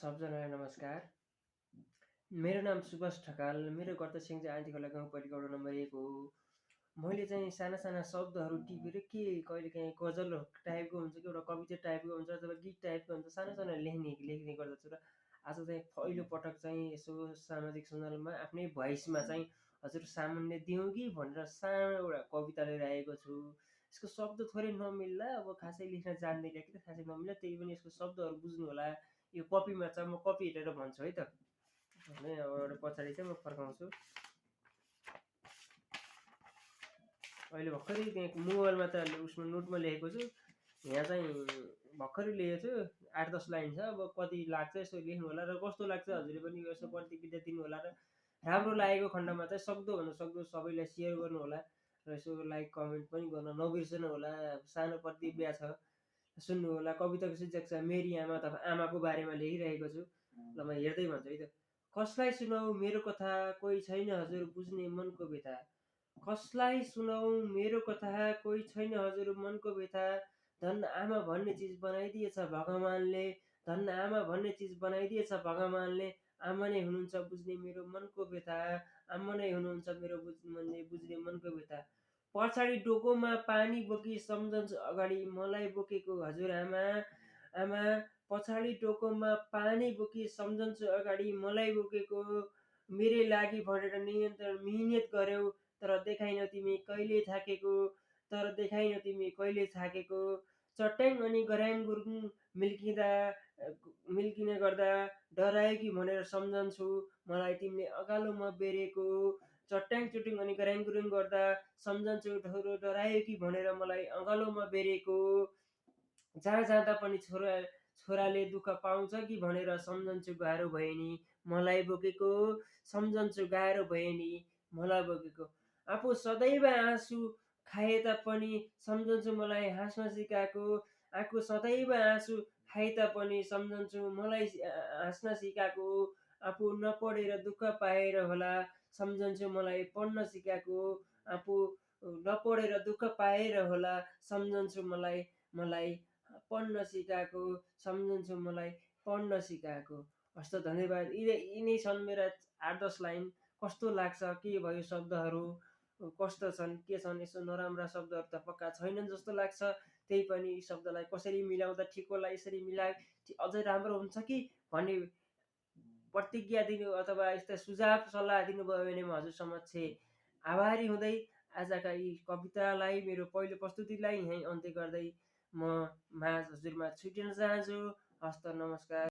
सबजनालाई नमस्कार। मेरो नाम सुभाष ढकाल। मेरो घर त सिङ्जा आन्टीखोला गाउँपालिका वडा नम्बर 1 हो। मैले चाहिँ साना शब्दहरू टिपेर कहिलेकाहीँ गजल टाइपको हुन्छ कि एउटा कविता टाइपको हुन्छ अथवा गीत टाइपको हुन्छ, सानो लेख्ने गर्दछु। र आज चाहिँ पहिलोपटक चाहिँ यसो सामाजिक सञ्जालमा आफ्नै भोइसमा चाहिँ हजुर सामुन्ने दिउँ कि भनेर सानो एउटा कविता लिएर आएको छु। यसको शब्द थोरै नमिल्ला, अब खासै लेख्न जान्दिनँ कि त खासै नमिल्ला, त्यही पनि यसको शब्दहरू बुझ्नु होला। यो कपीमा छ, म कपी हेरेर भन्छु है त। भने अब एउटा पछाडि चाहिँ म फर्काउँछु। अहिले भर्खरै त्यहाँ मोबाइलमा त उसमा नोटमा लेखेको छु। यहाँ चाहिँ भर्खरै लेखेको छु, 8-10 लाइन छ। अब कति लाग्छ यसो लेख्नु होला र कस्तो लाग्छ हजुरले पनि यसो प्रतिक्रिया दिनु होला र राम्रो लागेको खण्डमा चाहिँ सक्दोभन्दा सक्दो सबैलाई सेयर गर्नु होला र यसो लाइक कमेन्ट पनि गर्न नबिर्सनु होला। सानो प्रतिक्रिया छ, सुन्नु होला। कविताको शीर्षक छ मेरी आमा अथवा आमाको बारेमा लेखिरहेको छु। ल म हेर्दै भन्छु है त। कसलाई सुनाऊ मेरो कथा, कोही छैन हजुर बुझ्ने मनको व्यथा। कसलाई सुनाऊ मेरो कथा, कोही छैन हजुर मनको व्यथा। धन्न आमा भन्ने चिज बनाइदिएछ भगवानले, धन्न आमा भन्ने चिज बनाइदिएछ भगवानले। आमा नै हुनुहुन्छ बुझ्ने मेरो मनको व्यथा, आमा नै हुनुहुन्छ मेरो बुझ्ने मनको व्यथा। पछाडि डोकोमा पानी बोकी सम्झन्छु अगाडि मलाई बोकेको हजुर आमा। आमा पछाडि डोकोमा पानी बोकी सम्झन्छु अगाडि मलाई बोकेको। मेरै लागि भनेर निरन्तर मिहिनेत गर्यौ, तर देखाइनौ तिमी कहिले थाकेको, तर देखाइनौ तिमी कहिले थाकेको। चट्याङ अनि गराङ गुरुङ मिल्किँदा मिल्किने गर्दा डरायो कि भनेर सम्झन्छु मलाई तिमीले अँगालोमा बेरेको। चट्याङ चुटिङ अनि गराङ गुरुङ गर्दा सम्झन्छु डरायो कि भनेर मलाई अँगालोमा बेरेको। जहाँ जाँदा पनि छोराले दुःख पाउँछ कि भनेर सम्झन्छु गाह्रो भयो नि मलाई बोकेको। सम्झन्छु गाह्रो भयो नि मलाई बोकेको। आफू सदैव आँसु खाए तापनि सम्झन्छु मलाई हाँस्न सिकाएको। आफू सदैव आँसु खाए तापनि सम्झन्छु मलाई हाँस्न सिकाएको। आफू नपढेर दुःख पाएर होला सम्झन्छु मलाई पढ्न सिकाएको। आफू नपढेर दुःख पाएर होला सम्झन्छु मलाई पढ्न सिकाएको। सम्झन्छु मलाई पढ्न सिकाएको। हस् त, धन्यवाद। यिनै छन् मेरा 8-10 लाइन। कस्तो लाग्छ, के भयो, शब्दहरू कस्तो छन्, के छन्, यसो नराम्रा शब्दहरू त पक्का छैनन् जस्तो लाग्छ। त्यही पनि यी शब्दलाई कसरी मिलाउँदा ठिक होला, यसरी मिलाए अझै राम्रो हुन्छ कि भन्ने प्रतिज्ञा दिनु अथवा यस्ता सुझाव सल्लाह दिनुभयो भने म हजुर समक्ष आभारी हुँदै आजका यी कवितालाई, मेरो पहिलो प्रस्तुतिलाई यहीँ अन्त्य गर्दै म माझ हजुरमा छुटिन चाहन्छु। हस्त, नमस्कार।